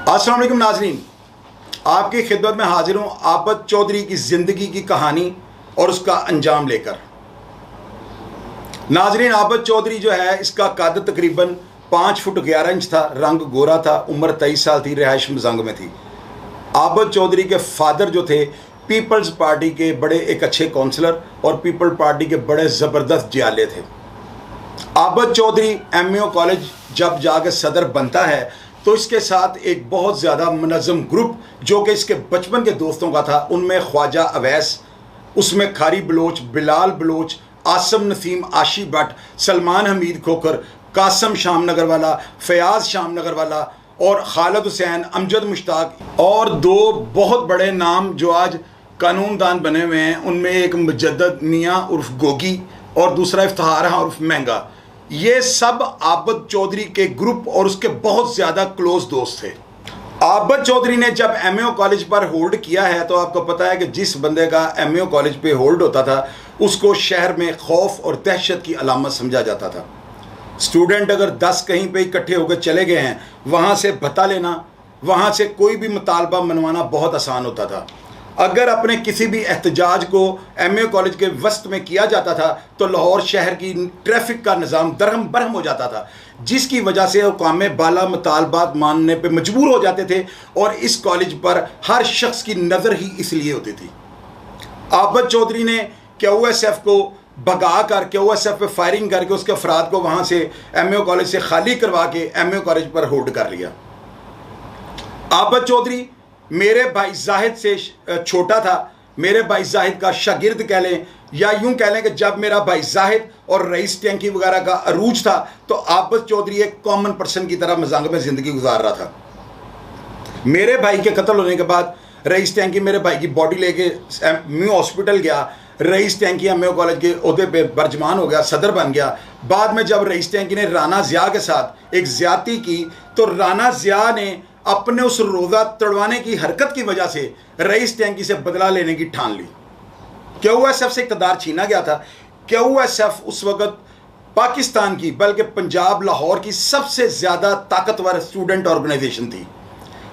अस्सलाम वालेकुम नाज़रीन, आपकी खिदमत में हाजिर हूँ आबद चौधरी की ज़िंदगी की कहानी और उसका अंजाम लेकर। नाज़रीन, आबद चौधरी जो है, इसका कद तकरीबन 5 फुट 11 इंच था, रंग गोरा था, उम्र 23 साल थी, रिहाइश मजंग में थी। आबद चौधरी के फादर जो थे पीपल्स पार्टी के बड़े एक अच्छे काउंसलर और पीपल पार्टी के बड़े ज़बरदस्त जियाले थे। आबद चौधरी एमईओ कॉलेज जब जाके सदर बनता है तो इसके साथ एक बहुत ज़्यादा मुनज़्ज़म ग्रुप जो कि इसके बचपन के दोस्तों का था, उनमें ख्वाजा अवैस, उसमें खारी बलोच, बिलाल बलोच, आसम नसीम, आशी भट्ट, सलमान हमीद खोखर, कासम शामनगर वाला, फयाज शामनगर वाला और खालिद हुसैन, अमजद मुश्ताक और दो बहुत बड़े नाम जो आज कानूनदान बने हुए हैं। उनमें एक मुजद्दद मियाँ उर्फ गोगी और दूसरा इफ्तिखार उर्फ महंगा। ये सब आबद चौधरी के ग्रुप और उसके बहुत ज़्यादा क्लोज दोस्त थे। आबद चौधरी ने जब एमईओ कॉलेज पर होल्ड किया है तो आपको पता है कि जिस बंदे का एमईओ कॉलेज पे होल्ड होता था उसको शहर में खौफ और दहशत की अलामत समझा जाता था। स्टूडेंट अगर 10 कहीं पे इकट्ठे होकर चले गए हैं, वहाँ से भत्ता लेना, वहाँ से कोई भी मुतालबा मनवाना बहुत आसान होता था। अगर अपने किसी भी एहतजाज को एमईओ कॉलेज के वस्त में किया जाता था तो लाहौर शहर की ट्रैफिक का निज़ाम दरहम बरहम हो जाता था, जिसकी वजह से हुकाम बाला मुतालबात मानने पे मजबूर हो जाते थे और इस कॉलेज पर हर शख्स की नज़र ही इसलिए होती थी। आबद चौधरी ने QSF को भगा कर QSF पे फायरिंग करके उसके अफराद को वहाँ से एमईओ कॉलेज से खाली करवा के एमईओ कॉलेज पर होल्ड कर लिया। आबद चौधरी मेरे भाई जाहिद से छोटा था। मेरे भाई जाहिद का शागिर्द कह लें या यूं कह लें कि जब मेरा भाई जाहिद और रईस टैंकी वगैरह का अरूज था तो आबद चौधरी एक कॉमन पर्सन की तरह मजंग में ज़िंदगी गुजार रहा था। मेरे भाई के कत्ल होने के बाद रईस टैंकी मेरे भाई की बॉडी लेके म्यू हॉस्पिटल गया। रईस टैंकी एमईओ कॉलेज के ओहदे पे बर्जमान हो गया, सदर बन गया। बाद में जब रईस टैंकी ने राना ज़िया के साथ एक ज़्यादती की तो राना ज़िया ने अपने उस रोज़ा तड़वाने की हरकत की वजह से रईस टैंकी से बदला लेने की ठान ली। QSF से इक़्तिदार छीना गया था। QSF उस वक़्त पाकिस्तान की बल्कि पंजाब लाहौर की सबसे ज़्यादा ताकतवर स्टूडेंट ऑर्गेनाइजेशन थी,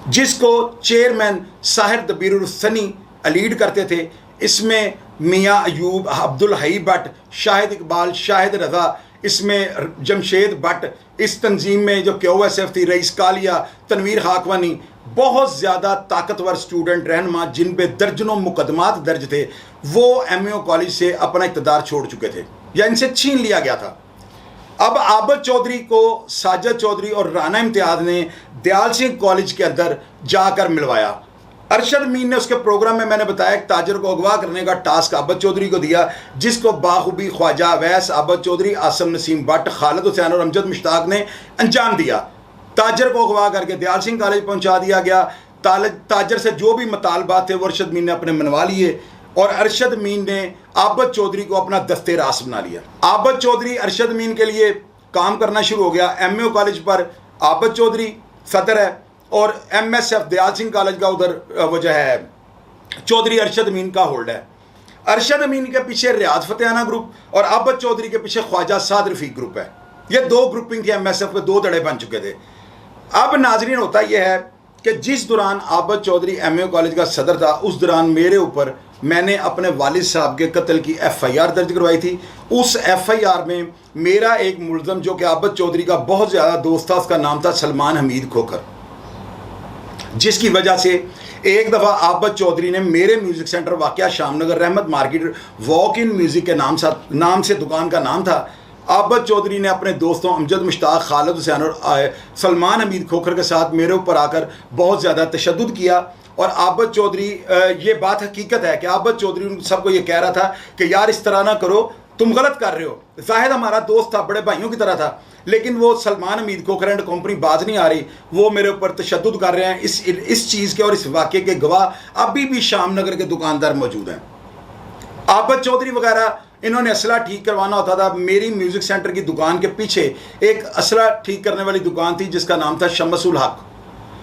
जिसको चेयरमैन साहिर दबीरुल सनी लीड करते थे। इसमें मियाँ अयूब, अब्दुल हई भट्ट, शाहिद इकबाल, शाहिद रज़ा, इसमें जमशेद भट्ट, इस तंजीम में जो QSF थी, रईस कालिया, तनवीर खाकवानी, बहुत ज़्यादा ताकतवर स्टूडेंट रहनुमा जिन पे दर्जनों मुकदमात दर्ज थे, वो एमईओ कॉलेज से अपना इक़्तिदार छोड़ चुके थे या इनसे छीन लिया गया था। अब आबद चौधरी को साजिद चौधरी और राना इम्तियाज़ ने दयाल सिंह कॉलेज के अंदर जाकर मिलवाया। अरशद मीन ने उसके प्रोग्राम में मैंने बताया कि ताजर को अगवा करने का टास्क आबद चौधरी को दिया, जिसको बाखूबी ख्वाजा अवैस, आबद चौधरी, आसम नसीम भट्ट, खालिद हुसैन और अमजद मुश्ताक ने अंजाम दिया। ताजर को अगवा करके दयाल सिंह कॉलेज पहुंचा दिया गया। ताजर से जो भी मुतालबात थे वो अरशद मीन ने अपने मनवा लिए और अरशद मीन ने आबद चौधरी को अपना दस्ते रास बना लिया। आबद चौधरी अरशद मीन के लिए काम करना शुरू हो गया। एमईओ कॉलेज पर आबद चौधरी सदर है और MSF दयाल सिंह कॉलेज का उधर वो जो है चौधरी अरशद मीन का होल्ड है। अरशद मीन के पीछे रियाज फतेहाना ग्रुप और आबद चौधरी के पीछे ख्वाजा साद रफीक ग्रुप है। ये दो ग्रुपिंग थी, MSF के दो धड़े बन चुके थे। अब नाजरीन होता यह है कि जिस दौरान आबद चौधरी एमईओ कॉलेज का सदर था, उस दौरान मेरे ऊपर मैंने अपने वालिद साहब के कत्ल की FIR दर्ज करवाई थी। उस FIR में मेरा एक मुलज़म जो कि आबद चौधरी का बहुत ज़्यादा दोस्त था, उसका नाम था सलमान हमीद खोखर, जिसकी वजह से एक दफ़ा आबद चौधरी ने मेरे म्यूज़िक सेंटर वाक़या शामनगर रहमत मार्केट वॉक इन म्यूज़िक के नाम से दुकान का नाम था। आबद चौधरी ने अपने दोस्तों अमजद मुश्ताक, खालिद हुसैन और सलमान हमीद खोखर के साथ मेरे ऊपर आकर बहुत ज़्यादा तशद्दुद किया। और आबद चौधरी, ये बात हकीकत है कि आबद चौधरी सबको ये कह रहा था कि यार इस तरह ना करो, तुम गलत कर रहे हो। जाहिद हमारा दोस्त था, बड़े भाइयों की तरह था, लेकिन वो सलमान हमीद खोखर एंड कंपनी बाज नहीं आ रही, वो मेरे ऊपर तशद्दुद कर रहे हैं। इस चीज़ के और इस वाक़े के गवाह अभी भी शामनगर के दुकानदार मौजूद हैं। आबद चौधरी वगैरह इन्होंने असला ठीक करवाना होता था। मेरी म्यूज़िक सेंटर की दुकान के पीछे एक असला ठीक करने वाली दुकान थी जिसका नाम था शमसुल हक।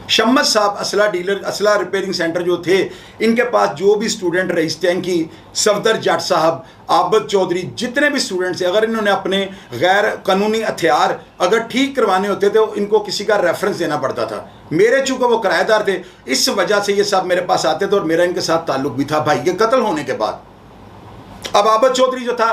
शम्मद साहब असला डीलर, असला रिपेयरिंग सेंटर जो थे, इनके पास जो भी स्टूडेंट, रईस टैंकी, सफदर जट साहब, आबद चौधरी, जितने भी स्टूडेंट्स थे, अगर इन्होंने अपने गैर कानूनी हथियार अगर ठीक करवाने होते तो इनको किसी का रेफरेंस देना पड़ता था। मेरे चूंकि वो किराएदार थे, इस वजह से ये सब मेरे पास आते थे और मेरा इनके साथ ताल्लुक भी था भाई के कत्ल होने के बाद। अब आबद चौधरी जो था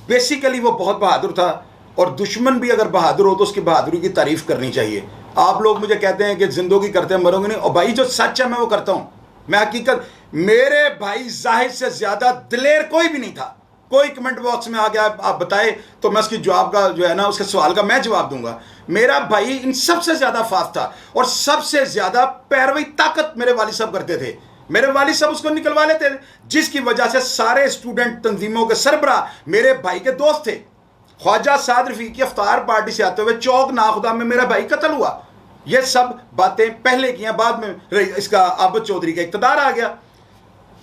बेसिकली वो बहुत बहादुर था, और दुश्मन भी अगर बहादुर हो तो उसकी बहादुरी की तारीफ करनी चाहिए। आप लोग मुझे कहते हैं कि जिंदगी करते हैं मरोगे नहीं, और भाई जो सच है मैं वो करता हूँ। मैं हकीकत, मेरे भाई जाहिद से ज्यादा दिलेर कोई भी नहीं था। कोई कमेंट बॉक्स में आ गया आप बताए तो मैं उसकी जवाब का जो है ना, उसके सवाल का मैं जवाब दूंगा। मेरा भाई इन सबसे ज्यादा फास्ट था और सबसे ज्यादा पैरवी ताकत मेरे वालिद साहब करते थे। मेरे वालिद साहब उसको निकलवा लेते थे, जिसकी वजह से सारे स्टूडेंट तंजीमों के सरबराह मेरे भाई के दोस्त थे। ख्वाजा साद रफीकी अफ्तार पार्टी से आते हुए चौक नाखुदा में मेरा भाई कत्ल हुआ। ये सब बातें पहले की हैं, बाद में इसका आबद चौधरी का इक़्तिदार आ गया।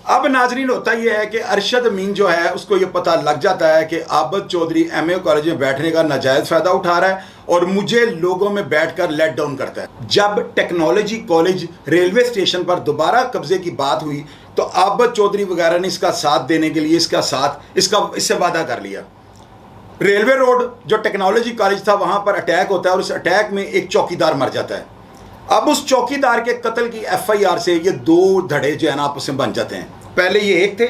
अब नाजरीन होता यह है कि अरशद अमीन जो है उसको ये पता लग जाता है कि आबद चौधरी एमए कॉलेज में बैठने का नाजायज़ फ़ायदा उठा रहा है और मुझे लोगों में बैठकर लेट डाउन करता है। जब टेक्नोलॉजी कॉलेज रेलवे स्टेशन पर दोबारा कब्जे की बात हुई तो आबद चौधरी वगैरह ने इसका साथ देने के लिए इससे वादा कर लिया। रेलवे रोड जो टेक्नोलॉजी कॉलेज था वहां पर अटैक होता है और उस अटैक में एक चौकीदार मर जाता है। अब उस चौकीदार के कत्ल की एफआईआर से ये दो धड़े जो है ना आपस में बन जाते हैं। पहले ये एक थे,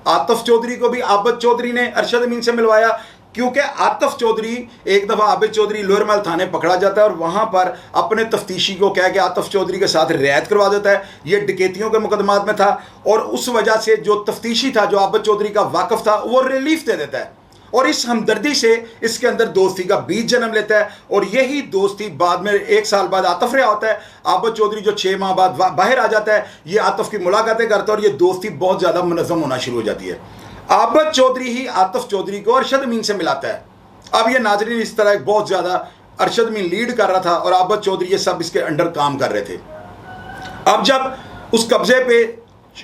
आतिफ चौधरी को भी आबद चौधरी ने अरशद अमीन से मिलवाया, क्योंकि आतिफ चौधरी एक दफ़ा आबद चौधरी लोअर महल थाने पकड़ा जाता है और वहाँ पर अपने तफ्तीशी को कह के आतिफ चौधरी के साथ रियायत करवा देता है। ये डकैतियों के मुकदमात में था और उस वजह से जो तफ्तीशी था, जो आबद चौधरी का वाकफ था, वो रिलीफ दे देता है और इस हमदर्दी से इसके अंदर दोस्ती का बीज जन्म लेता है। और यही दोस्ती बाद में 1 साल बाद आतिफ रहा होता है। आबद चौधरी जो 6 माह बाद बाहर आ जाता है, ये आतिफ की मुलाकातें करता है और ये दोस्ती बहुत ज़्यादा मुनज़्ज़म होना शुरू हो जाती है। आबद चौधरी ही आतिफ चौधरी को अरशद अमीन से मिलाता है। अब ये नाजरीन इस तरह बहुत ज़्यादा अरशद अमीन लीड कर रहा था और आबद चौधरी ये सब इसके अंडर काम कर रहे थे। अब जब उस कब्जे पे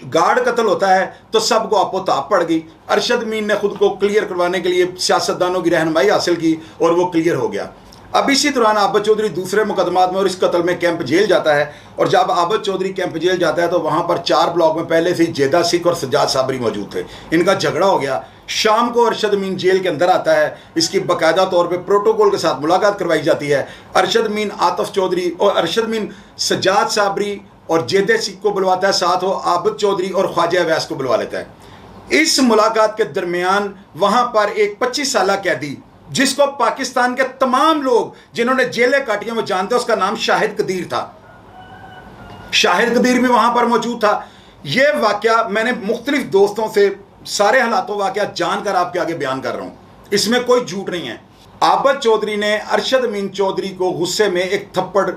गार्ड कत्ल होता है तो सबको आपो ताप पड़ गई। अरशद अमीन ने खुद को क्लियर करवाने के लिए सियासतदानों की रहनुमाई हासिल की और वो क्लियर हो गया। अब इसी दौरान आबद चौधरी दूसरे मुकदमात में और इस कत्ल में कैंप जेल जाता है और जब आबद चौधरी कैंप जेल जाता है तो वहाँ पर 4 ब्लॉक में पहले से जेदा सिख और सज्जाद साबरी मौजूद थे। इनका झगड़ा हो गया। शाम को अरशद अमीन जेल के अंदर आता है, इसकी बाकायदा तौर पर प्रोटोकॉल के साथ मुलाकात करवाई जाती है। अरशद अमीन आतिफ चौधरी और अरशद अमीन सज्जाद साबरी और जेदे सिख को बुलवाता है, साथ हो आबद चौधरी और ख्वाजा अवैस को बुलवा लेता है। इस मुलाकात के दरमियान वहां पर एक 25 साल कैदी, जिसको पाकिस्तान के तमाम लोग जिन्होंने जेलें काटी वो जानते हैं, उसका नाम शाहिद कदीर था। शाहिद कदीर भी वहां पर मौजूद था। यह वाकया मैंने मुख्तलिफ दोस्तों से सारे हालातों वाकया जानकर आपके आगे बयान कर रहा हूं, इसमें कोई झूठ नहीं है। आबद चौधरी ने अरशद अमीन चौधरी को गुस्से में एक थप्पड़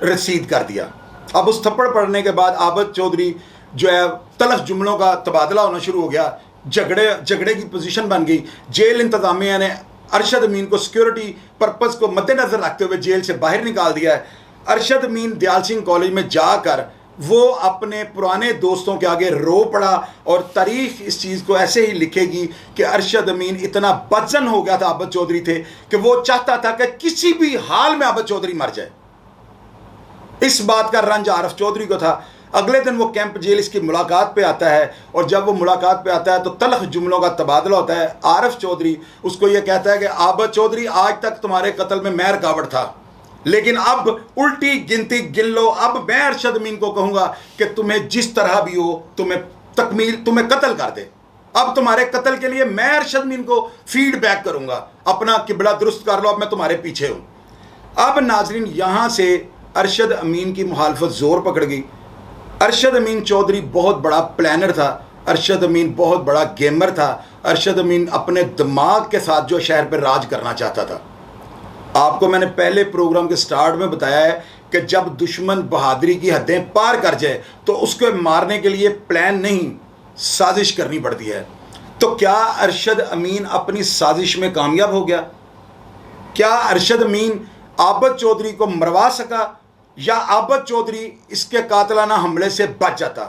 रसीद कर दिया। अब उस थप्पड़ पड़ने के बाद आबद चौधरी जो है तलख जुमलों का तबादला होना शुरू हो गया। झगड़े की पोजीशन बन गई। जेल इंतजामिया ने अरशद अमीन को सिक्योरिटी पर्पज़ को मद्देनज़र रखते हुए जेल से बाहर निकाल दिया है। अरशद अमीन दयाल सिंह कॉलेज में जाकर वो अपने पुराने दोस्तों के आगे रो पड़ा और तारीख इस चीज़ को ऐसे ही लिखेगी कि अरशद अमीन इतना बदजन हो गया था आबद चौधरी थे कि वो चाहता था कि किसी भी हाल में आबद चौधरी मर जाए। इस बात का रंज आरिफ चौधरी को था। अगले दिन वो कैंप जेल इसकी मुलाकात पे आता है और जब वो मुलाकात पे आता है तो तलख जुमलों का तबादला होता है। आरिफ चौधरी उसको ये कहता है कि आबद चौधरी, आज तक तुम्हारे कत्ल में मैं रुकावट था, लेकिन अब उल्टी गिनती गिन लो। अब मैं अरशद अमीन को कहूँगा कि तुम्हें जिस तरह भी हो तुम्हें कत्ल कर दे। अब तुम्हारे कत्ल के लिए मैं अरशद अमीन को फीडबैक करूँगा, अपना किबला दुरुस्त कर लो, अब मैं तुम्हारे पीछे हूँ। अब नाजरीन यहाँ से अरशद अमीन की मुखालफत ज़ोर पकड़ गई। अरशद अमीन चौधरी बहुत बड़ा प्लानर था। अरशद अमीन बहुत बड़ा गेमर था। अरशद अमीन अपने दिमाग के साथ जो शहर पर राज करना चाहता था। आपको मैंने पहले प्रोग्राम के स्टार्ट में बताया है कि जब दुश्मन बहादुरी की हदें पार कर जाए तो उसको मारने के लिए प्लान नहीं, साजिश करनी पड़ती है। तो क्या अरशद अमीन अपनी साजिश में कामयाब हो गया? क्या अरशद अमीन आबद चौधरी को मरवा सका या आबद चौधरी इसके कातलाना हमले से बच जाता?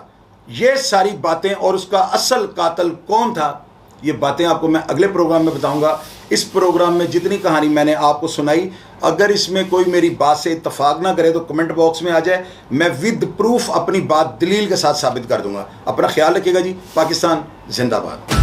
ये सारी बातें और उसका असल कातिल कौन था, ये बातें आपको मैं अगले प्रोग्राम में बताऊंगा। इस प्रोग्राम में जितनी कहानी मैंने आपको सुनाई, अगर इसमें कोई मेरी बात से इत्तफाक ना करे तो कमेंट बॉक्स में आ जाए, मैं विद प्रूफ अपनी बात दलील के साथ साबित कर दूंगा। अपना ख्याल रखिएगा जी। पाकिस्तान जिंदाबाद।